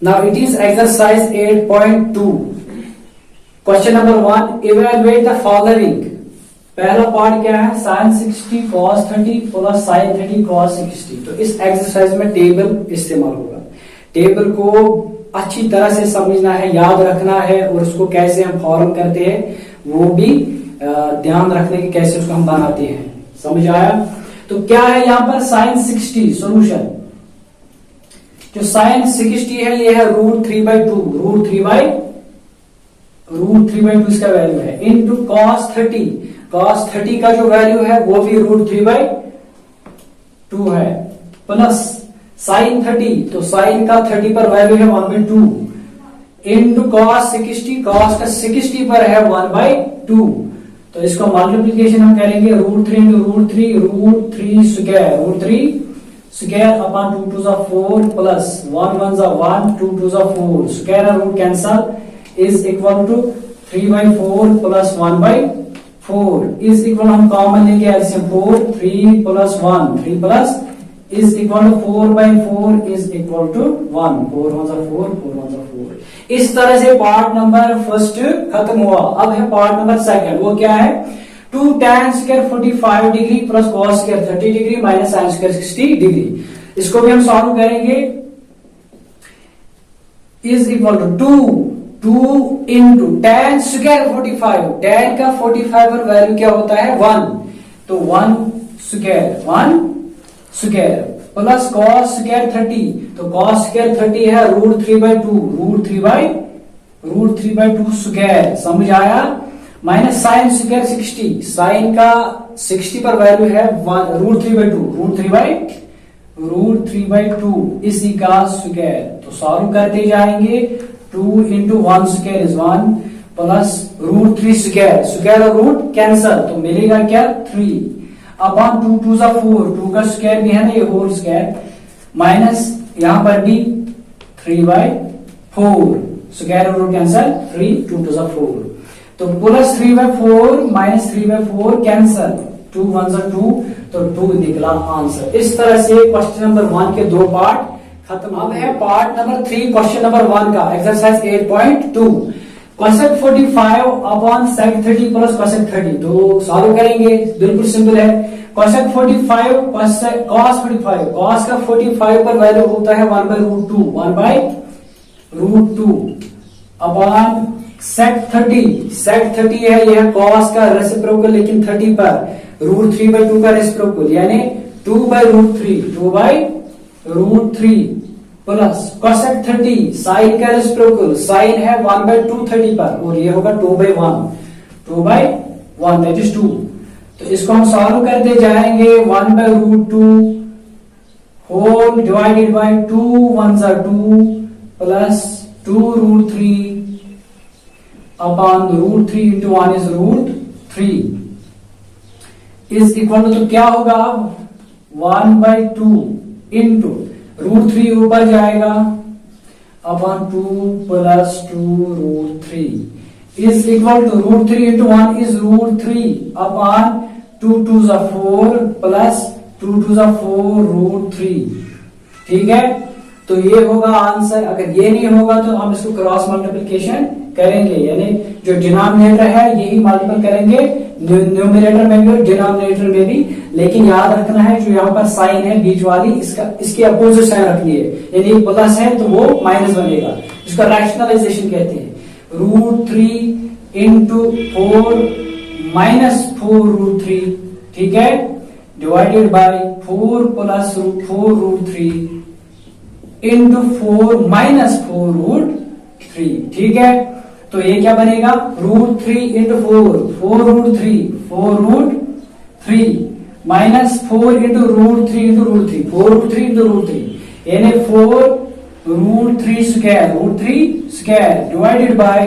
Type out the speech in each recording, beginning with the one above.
Now it is exercise 8.2. Question number 1. Evaluate the following. पहला part क्या है? sin 60 cos 30 plus sin 30 cos 60. तो इस एक्सरसाइज में टेबल इस्तेमाल होगा. टेबल को अच्छी तरह से समझना है, याद रखना है, और उसको कैसे हम फॉर्म करते हैं वो भी ध्यान रखने की कैसे उसको हम बनाते हैं. समझ आया? तो क्या है यहाँ पर sin 60 सोल्यूशन. जो sin 60 है ये है √3/2. √3/2 इसका वैल्यू है इनटू cos 30. cos 30 का जो वैल्यू है वो भी √3/2 है, प्लस sin 30. तो sin का 30 पर वैल्यू है 1/2 इनटू cos 60. cos का 60 पर है 1/2. तो इसको मल्टीप्लीकेशन हम करेंगे √3 into √3 square. √3 square upon 2 2 4 plus 1 1 1 2 2 4 square root cancel is equal to 3/4 plus 1/4 is equal, हम कॉमन लेंगे LCM 4 3 plus 1 3 plus is equal to 4/4 is equal to 1 4 1 4 4 1 4. इस तरह से पार्ट नंबर फर्स्ट खत्म हुआ. अब है पार्ट नंबर सेकंड. वो क्या है? 2 tan square 45 degree plus cos square 30 degree minus sin square 60 degree. इसको भी हम सॉल्व करेंगे. Is equal to 2 into tan square 45. tan का 45 पर वैल्यू क्या होता है? 1. तो 1 स्क्वायर प्लस cos स्क्वायर 30. तो cos स्क्वायर 30 है √3/2 स्क्वायर. समझ आया? Minus sin square 60. sin का 60 पर वैल्यू है √3/2 इसी का स्क्वायर. तो सॉल्व करते जाएंगे. 2 into 1 square is 1 plus √3 square और रूट कैंसल. तो मिलेगा क्या? 3 अपॉन 2 2 4. 2 का स्क्वायर भी है ना, ये होल स्क्वायर, माइनस यहां पर भी 3/4 स्क्वायर और रूट कैंसल 3 2 2 4. तो प्लस 3/4 माइनस 3/4 कैंसल 2 1 2. तो 2 निकला आंसर. इस तरह से क्वेश्चन नंबर 1 के 2 पार्ट खत्म. अब है पार्ट नंबर 3 क्वेश्चन नंबर 1 का exercise 8.2. cosec 45 upon sec 30 plus cosec 30. तो सॉल्व करेंगे. बिल्कुल सिंपल है. cosec 45 cos 45 cos का 45 पर वैल्यू होता है 1/√2 अपॉन sec 30 है, यह cos का रेसिप्रोकल, लेकिन 30 पर √3/2 का रेसिप्रोकल यानी 2/√3 प्लस cosec 30 sin का रेसिप्रोकल. sin है 1/2 30 पर, और ये होगा 2/1 दैट इज 2. तो इसको हम सॉल्व करते जाएंगे. 1/√2 whole divided by 2 1 2 plus 2√3 upon √3 into 1 is √3 is equal to, क्या होगा? 1/2 इंटू √3 ऊपर जाएगा upon 2 plus 2√3 is equal to √3 into 1 is √3 upon 2 2 4 plus 2 2 4√3. ठीक है? तो ये होगा आंसर. अगर ये नहीं होगा तो हम इसको क्रॉस मल्टीप्लिकेशन करेंगे, यानी जो डिनोमिनेटर है यही मल्टीपल करेंगे न्यूमरेटर में भी और डिनोमिनेटर में भी. लेकिन याद रखना है जो यहाँ पर साइन है बीच वाली, इसकी अपोजिट साइन रखनी है, यानी प्लस है तो वो माइनस बनेगा. इसको रैशनलाइजेशन कहते हैं. √3 इंटू 4 माइनस 4√3. ठीक है? Divided by 4 plus 4√3 into 4 minus 4√3. ठीक है? तो ये क्या बनेगा? √3 इंटू 4√3 माइनस 4 इंटू √3 4√3 यानी 4√3 square divided by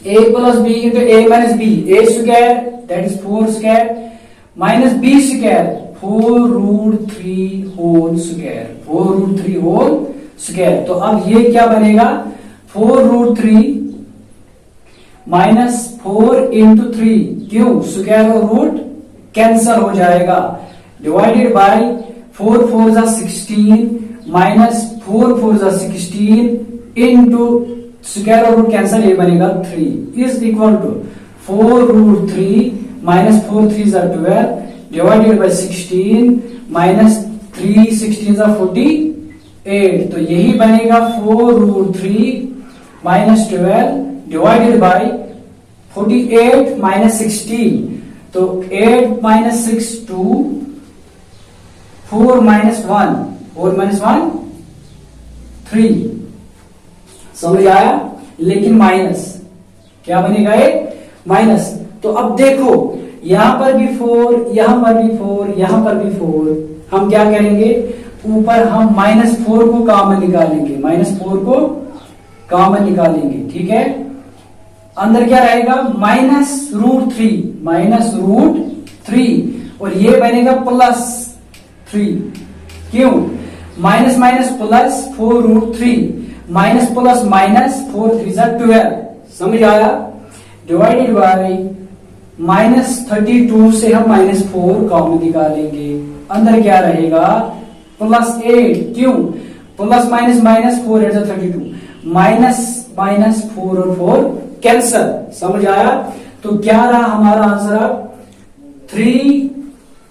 a plus b into a minus b. a square that is 4 square minus b square 4√3 whole square. तो अब ये क्या बनेगा? 4√3 माइनस 4 इंटू 3. क्यों? स्क्वायर और रूट कैंसल हो जाएगा. डिवाइडेड बाय 4 4 16 माइनस 4 4 जा 16 इंटू स्क्वायर और रूट कैंसल, ये बनेगा 3 is equal to 4 root 3 minus 4 3 जा 12 डिवाइडेड बाई 16 माइनस 3 16 जा 48, तो यही बनेगा 4 root 3 minus 12 divided by 48 minus 16, तो 8 माइनस 6 2 4 माइनस 1 4 माइनस 1 3, समझ आया। लेकिन माइनस क्या बनेगा, ये माइनस। तो अब देखो यहां पर भी 4, यहां पर भी 4, यहां पर भी 4, हम क्या करेंगे, ऊपर हम -4 को कॉमन निकालेंगे, -4 को कॉमन निकालेंगे, ठीक है। अंदर क्या रहेगा, -√3 और ये बनेगा +3, क्यों, minus minus plus 4 root 3 minus plus minus 4 3 जा 12, समझ आया। डिवाइडेड बाय -32 से हम -4 कॉमन निकालेंगे, अंदर क्या रहेगा +8, क्यों, प्लस माइनस माइनस 4 8 जा 32, माइनस माइनस 4 और 4 कैंसल, समझ आया। तो क्या रहा हमारा आंसर, 3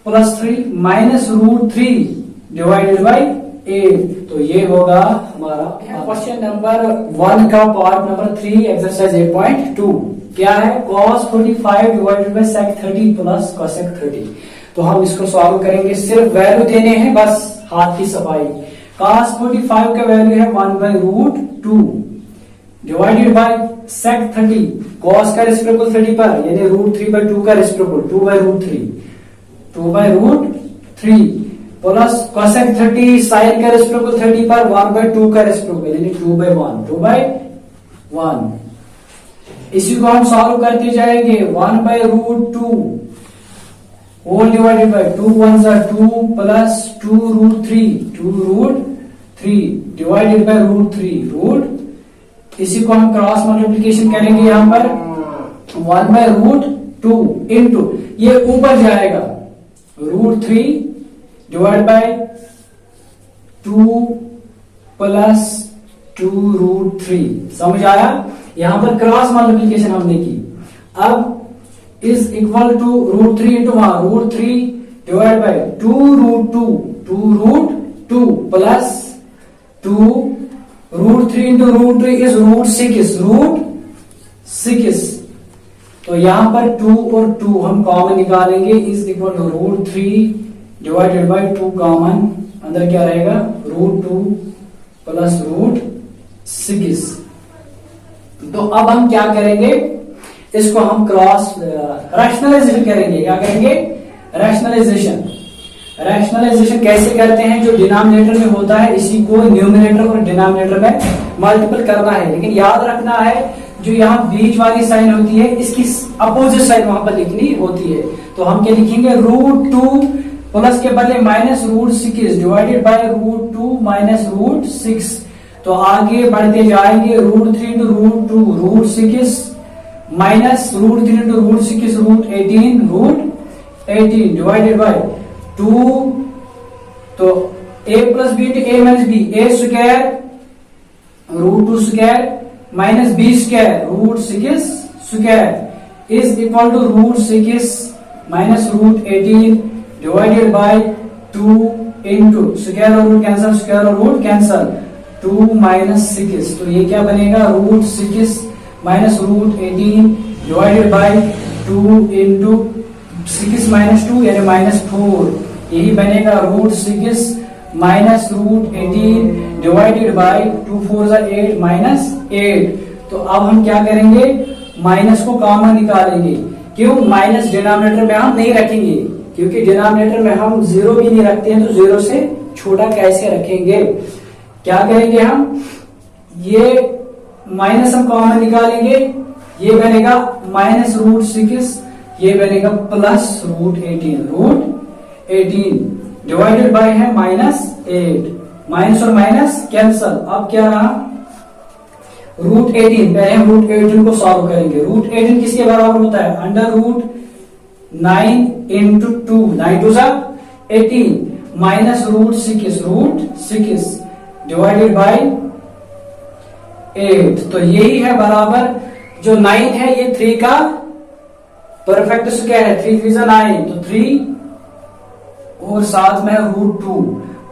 + 3 -√3 डिवाइडेड बाई 8, तो ये होगा हमारा क्वेश्चन नंबर 1 का पार्ट नंबर 3 एक्सरसाइज 8.2 क्या है, cos 45 divided by sec 30 plus cosec 30। तो हम इसको सॉल्व करेंगे, सिर्फ वैल्यू देने हैं बस, हाथ की सफाई। cos 45 का वैल्यू है 1/√2 डिवाइडेड बाय sec 30, cos का रेसिप्रोकल 30 पर, यानी √3/2 का रेसिप्रोकल 2/√3 प्लस cosec 30 sin का रेसिप्रोकल 30 पर 1/2 का रेसिप्रोकल, यानी 2/1 इसी को हम सॉल्व करते जाएंगे। 1/√2 होल डिवाइडेड बाय 2 1 जा 2 प्लस 2√3 डिवाइडेड बाय √3 इसी को हम क्रॉस मल्टीप्लीकेशन करेंगे, यहां पर 1/√2 इंटू ये ऊपर जाएगा √3 डिवाइड बाय 2 प्लस 2√3, समझ आया। यहां पर क्रॉस मल्टीप्लीकेशन हमने की। अब is equal to √3 into √3 divide by 2√2 plus 2√3 into √3 is √6, तो यहां पर 2 और 2 हम कॉमन निकालेंगे, is equal to √3 divided by 2 common, अंदर क्या रहेगा √2 प्लस √6। तो अब हम क्या करेंगे, इसको हम क्रॉस रैशनलाइजेशन करेंगे। क्या करेंगे, रैशनलाइजेशन कैसे करते हैं, जो डिनोमिनेटर में होता है इसी को न्यूमरेटर और डिनोमिनेटर में मल्टीपल करना है। लेकिन याद रखना है जो यहाँ बीच वाली साइन होती है इसकी अपोजिट साइन वहां पर लिखनी होती है। तो हम क्या लिखेंगे, √2 प्लस के बदले -√6 डिवाइडेड बाय √2 माइनस √6। तो आगे बढ़ते जाएंगे, √3 into √2 √6 minus √3 into √6 √18 divided by 2, तो a plus b into a minus b, a square √2 square minus b square √6 square is equal to √6 minus √18 divided by 2 into square और root cancel, square और root cancel 2 minus 6, तो ये क्या बनेगा √6 minus √18 divided by 2 into 6 minus 2 यानी -4, यही बनेगा √6 minus √18 divided by 2 4 जा 8 माइनस 8। तो अब हम क्या करेंगे, माइनस को कॉमन निकालेंगे, क्यों, माइनस डिनोमिनेटर में हम नहीं रखेंगे, क्योंकि डिनोमिनेटर में हम 0 भी नहीं रखते हैं, तो 0 से छोटा कैसे रखेंगे। क्या करेंगे हम, ये माइनस हम कॉमन निकालेंगे, ये बनेगा -√6, ये बनेगा प्लस √18 डिवाइडेड बाय है -8, माइनस और माइनस कैंसल। अब क्या रहा √18, पहले हम √18 को सॉल्व करेंगे। √18 किसके बराबर होता है, √9 इंटू 2 9 2 जा 18 माइनस √6 डिवाइडेड बाय 8। तो यही है बराबर, जो 9 है ये 3 का परफेक्ट स्क्वायर है। 3 3 9, तो 3 और साथ में √2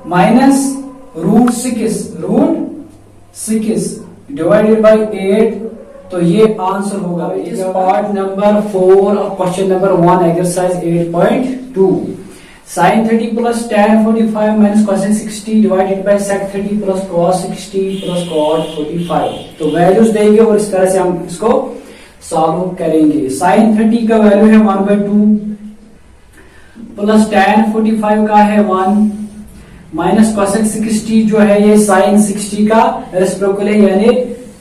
माइनस √6 डिवाइडेड बाय 8। तो ये आंसर होगा इस part number 4 of question number 1 exercise 8.2। sin 30 plus tan 45 minus cosec 60 divided by sec 30 plus cos 60 plus cot 45। तो वैल्यूज देंगे और इस तरह से हम इसको सॉल्व करेंगे। sin 30 का वैल्यू है 1/2 प्लस tan 45 का है 1 माइनस cosec 60 जो है ये sin 60 का रेसिप्रोकल है, यानी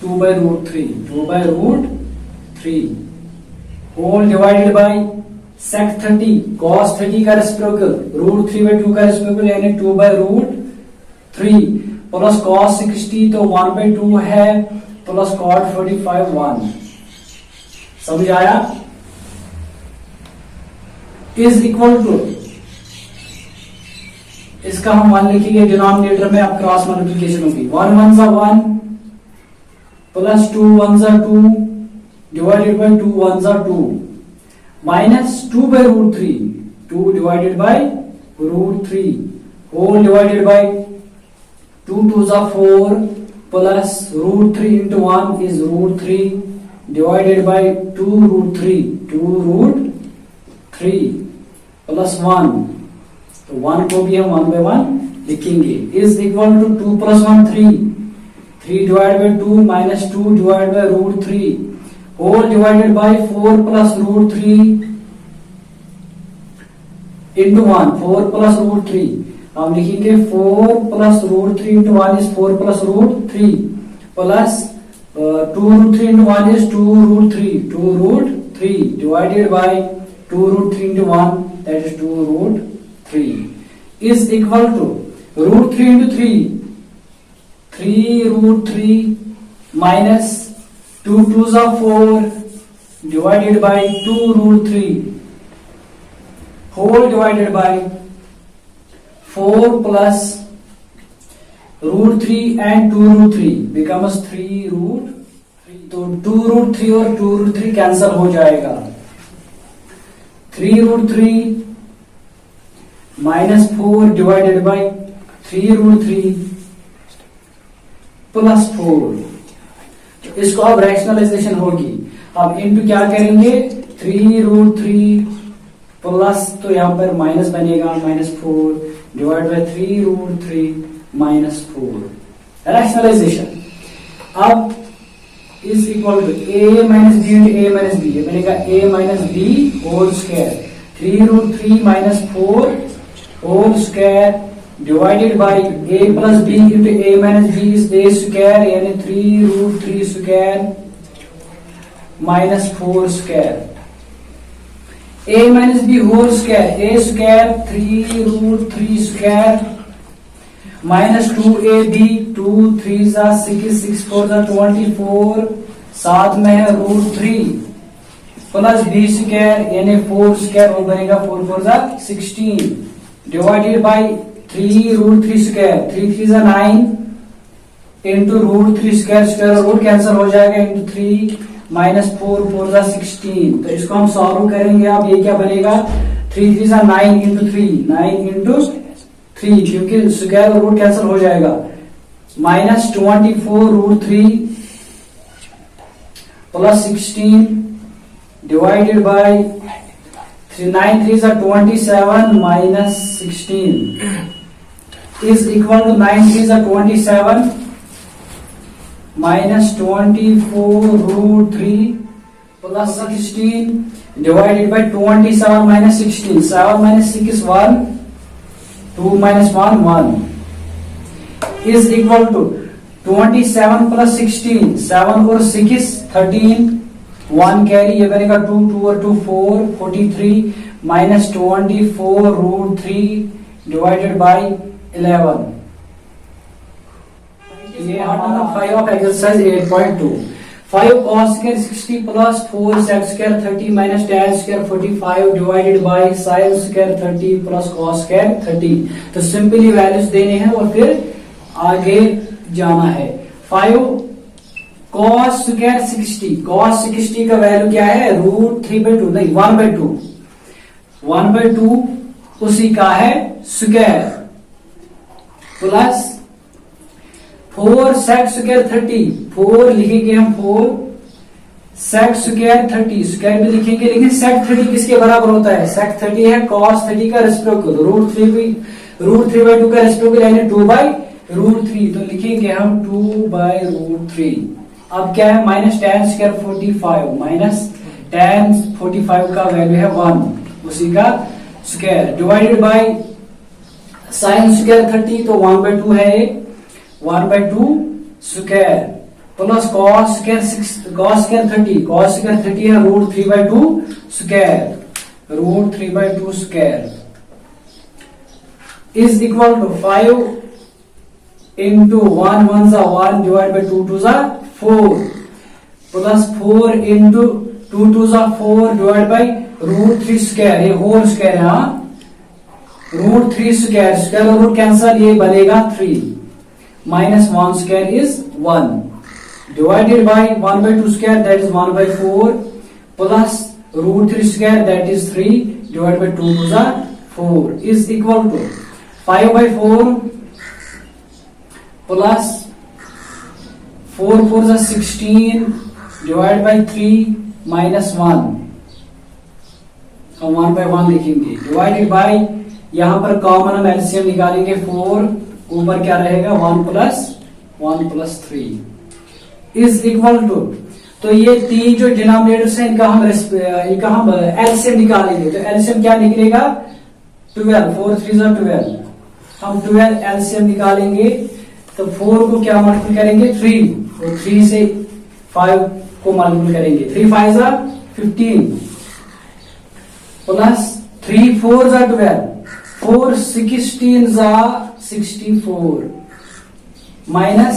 2/√3 whole divided by sec 30 cos 30 का रेसिप्रोकल √3/2 का रेसिप्रोकल यानी 2/√3 प्लस cos 60 तो 1/2 है प्लस cot 45 1। समझ आया? इज इक्वल टू, इसका हम 1 लिखेंगे डिनोमिनेटर में, अब क्रॉस मल्टीप्लिकेशन होगी। 1 1 सा 1 प्लस 2 1 सा 2 डिवाइडेड बाय 2 1 सा 2 minus 2/√3 2 divided by √3 whole divided by 2 2 सा 4 plus √3 into 1 is √3 divided by 2√3 2√3 plus 1, तो 1 को भी हम 1/1 लिखेंगे। Is equal to 2 + 1 3 divide by 2 minus 2 divide by √3 whole divided by 4 plus √3 into 1 4 plus √3 हम लिखेंगे 4 plus √3 into 1 is 4 plus √3 plus 2√3 into 1 is 2√3 divided by 2√3 into 1 that is 2√3 is equal to √3 into 3 minus 2 2s are 4 divided by 2√3 whole divided by 4 plus √3 and 2√3 becomes 3√3। तो 2√3 और 2√3 cancel हो जाएगा। 3√3 minus 4 divided by 3√3 plus 4। इसको अब rationalisation होगी। अब into क्या करेंगे 3√3 प्लस, तो यहां पर माइनस बनेगा -4 डिवाइड बाय 3√3 -4 रैशनलाइजेशन। अब is equal to a minus b into a minus b, ये बनेगा a minus b whole square 3√3 -4 whole square divided by a plus b into a minus b is a square यानी 3√3 square -4 square a minus b whole square a square 3√3 square minus 2ab 2 3 6 6 4 24 साथ में है √3 plus b square यानी 4 square और बनेगा 4 4 16 divided by 3√3 square 3 3 9 into √3 square square root cancel हो जाएगा into 3 -4 4 16। तो इसको हम सॉल्व करेंगे। अब ये क्या बनेगा 3 3 9 इंटू 9 इंटू 3 क्योंकि स्क्वायर और रूट कैंसिल हो जाएगा -24 √3 plus 16 divided bye 9 3 27 minus 16 is equal to 9 3 27 minus 24 √3 plus 16 divided by 27 minus 16 7 minus 6 is 1 2 minus 1 1 is equal to 27 plus 16 7 और 6 is 13 1 कैरी ये बनेगा 2 2 और 2 4 43 minus 24 √3 divided by 11। ये हमारा 5 of exercise 8.2 5 cos square 60 plus 4 sec square 30 minus tan square 45 divided by sin square 30 plus cos square 30। तो simply values देने हैं और फिर आगे जाना है। 5 cos स्क्वायर 60, cos 60 का वैल्यू क्या है, √3/2 नहीं 1/2, 1/2 उसी का है स्क्वायर, प्लस 4 sec स्क्वायर 30, 4 लिखेंगे हम 4 sec स्क्वायर 30, स्क्वायर भी लिखेंगे लेकिन sec 30 किसके बराबर होता है, sec 30 है cos 30 का रेसिप्रोकल, √3/2 का रेसिप्रोकल यानी 2/√3, तो लिखेंगे हम 2/√3। अब क्या है, minus tan square 45, minus tan 45 का वैल्यू है 1, उसी का square, divided by sin square 30, तो 1/2 है 1/2 square, plus cos square 30, cos square 30 है √3/2 square, √3/2 square is equal to 5 into 1 1 जा 1 डिवाइड बाय 2 2 जा 4, प्लस 4 इंटू 2 2 जा 4 डिवाइड बाय √3 स्क्वायर, ये होल स्क्वायर है, √3 स्क्वायर, स्क्वायर और रूट कैंसल, ये बनेगा 3, minus 1 square is 1, divided by 1/2 square that is 1/4, plus √3 square that is 3 divide by 2 2 जा 4 is equal to 5/4 plus 4 4 जा 16 divide by 3 minus 1, हम 1/1 लिखेंगे, डिवाइडेड बाय यहां पर कॉमन हम एलसीएम निकालेंगे 4, ऊपर क्या रहेगा 1 प्लस 3 इज इक्वल टू, तो ये तीन जो डिनोमिनेटर्स हैं इनका हम एलसीएम निकालेंगे, तो एलसीएम क्या निकलेगा 12, 4 3 जा 12, हम 12 एलसीएम निकालेंगे, तो 4 को क्या मल्टीप्लाई करेंगे 3, और 3 से 5 को मल्टीप्लाई करेंगे, 3 5 जा 15, प्लस 3 4 जा 12, 4 16 जा 64, माइनस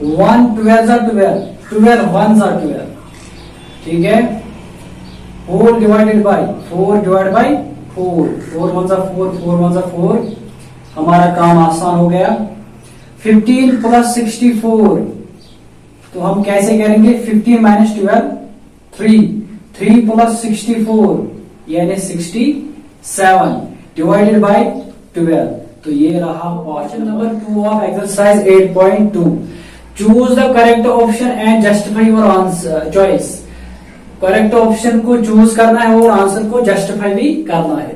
1 12 जा 12, 12 1 जा 12, ठीक है, 4 डिवाइडेड बाय 4 डिवाइड बाय 4, 4 1 जा 4, 4 1 जा 4, हमारा काम आसान हो गया। 15 प्लस 64, तो हम कैसे करेंगे, 15 माइनस 12 3 प्लस 64 यानी 67 डिवाइडेड बाय 12, तो ये रहा question number 2 of exercise 8.2। Choose the correct option and justify your answer choice, correct option को चूज करना है और आंसर को जस्टिफाई भी करना है।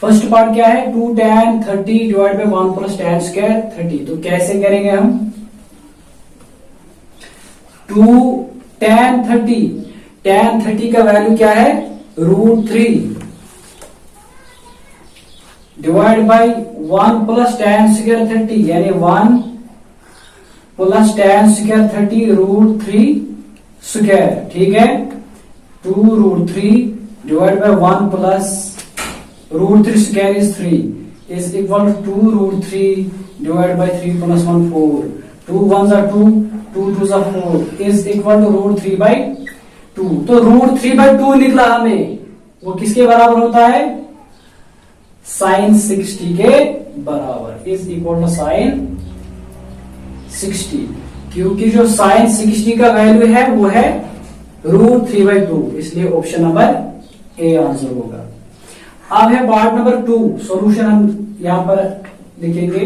फर्स्ट पार्ट क्या है, 2 tan 30 divide by 1 plus tan square 30, तो कैसे करेंगे हम, 2 tan 30 का वैल्यू क्या है √3 divide by 1 plus tan square 30 यानी 1 प्लस tan स्क्वायर 30 √3 स्क्वायर, ठीक है, 2 √3 divide by 1 plus √3 square is 3 is equal to 2 √3 divided by 3 plus 1 4, 2 1s are 2, 2 2s are 4 is equal to √3 by 2, तो √3 by 2 निकला हमें, वो किसके बराबर होता है, sin 60 के बराबर, is equal to sin 60, क्योंकि जो sin 60 का वैल्यू है वो है √3 by 2, इसलिए ऑप्शन नंबर ए आंसर होगा। अब है पार्ट नंबर 2, सॉल्यूशन हम यहां पर लिखेंगे,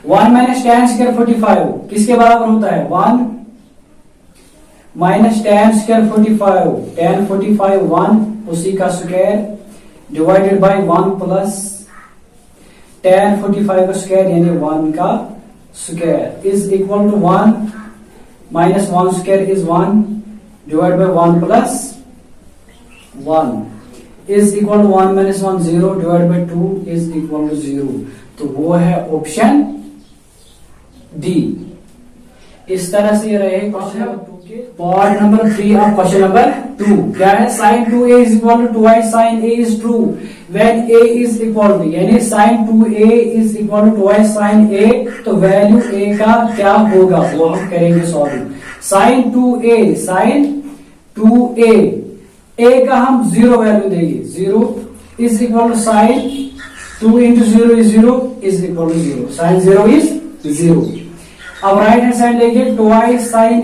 1 माइनस tan स्क्वायर 45 किसके बराबर होता है, 1 माइनस tan स्क्वायर 45, tan 45 1 उसी का square divided by 1 plus tan 45 का स्क्वायर यानी 1 का square is equal to 1 minus 1 square is 1 divide by 1 plus 1 is equal to 1 minus 1 0 divide by 2 is equal to 0, तो वो है ऑप्शन डी। इस तरह से रहे क्वेश्चन नंबर 2 के part number 3 of question number 2, क्या है, sin 2a is equal to 2i sin a is true when a is equal to, यानी sin 2a is equal to 2i sin a, तो value a का क्या होगा वो हम करेंगे सॉल्व। sin 2a a का हम 0 वैल्यू देंगे, 0 is equal to sin 2 into 0 is 0 is equal to 0, sin 0 is 0। अब राइट हैंड साइड लेंगे, ट्वाइस साइन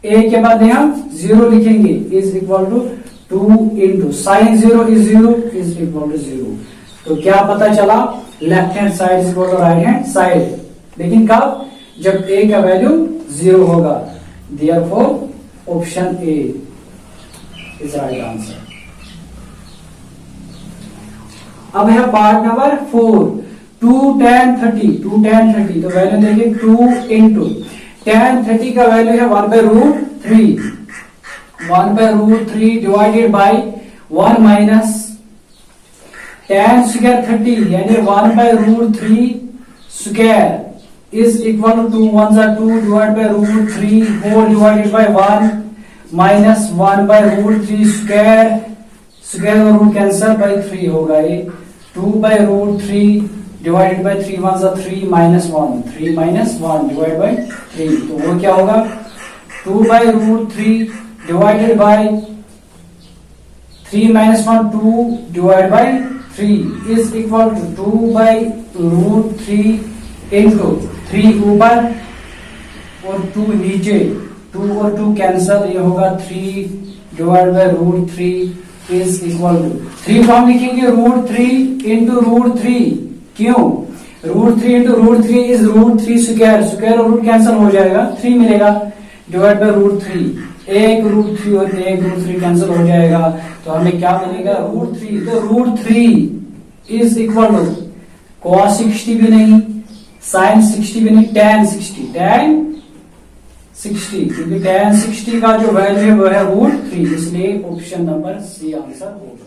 ए के बाद हम 0 लिखेंगे, is equal to 2 into sine 0 is 0 is equal to 0। तो क्या पता चला, left hand side is equal to right hand side, लेकिन कब, जब ए का वैल्यू 0 होगा। Therefore option a is right answer. अब है पार्ट नंबर 4, 2 tan 30, तो वैल्यू देंगे 2 इंटू tan 30 का वैल्यू है 1/√3, 1/√3 divided by 1 minus tan square 30 यानी 1/√3 square is equal to 2 1 2 divide by √3 whole divided by 1 minus 1/√3 square और रूट कैंसिल बाई 3 होगा, ये 2/√3 divided by 3 1 3 minus 1 3 minus 1 divide by 3, तो वो क्या होगा 2/√3 divided by 3 minus 1 2 divide by 3 is equal to 2/√3 into 3 ऊपर और 2 नीचे, 2 और 2 कैंसिल, ये होगा 3 divide by √3 is equal to 3 form लिखेंगे √3 इंटू √3, क्यों, √3 इंटू √3 इज √3 स्क्वायर और रूट कैंसिल हो जाएगा, 3 मिलेगा डिवाइड बाई √3, एक √3 और एक √3 कैंसिल हो जाएगा, तो हमें क्या मिलेगा √3। तो √3 इज इक्वल टू cos 60 भी नहीं, sin 60 भी नहीं, tan 60, क्योंकि tan 60 का जो वैल्यू है वो है √3, इसलिए ऑप्शन नंबर सी आंसर होगा।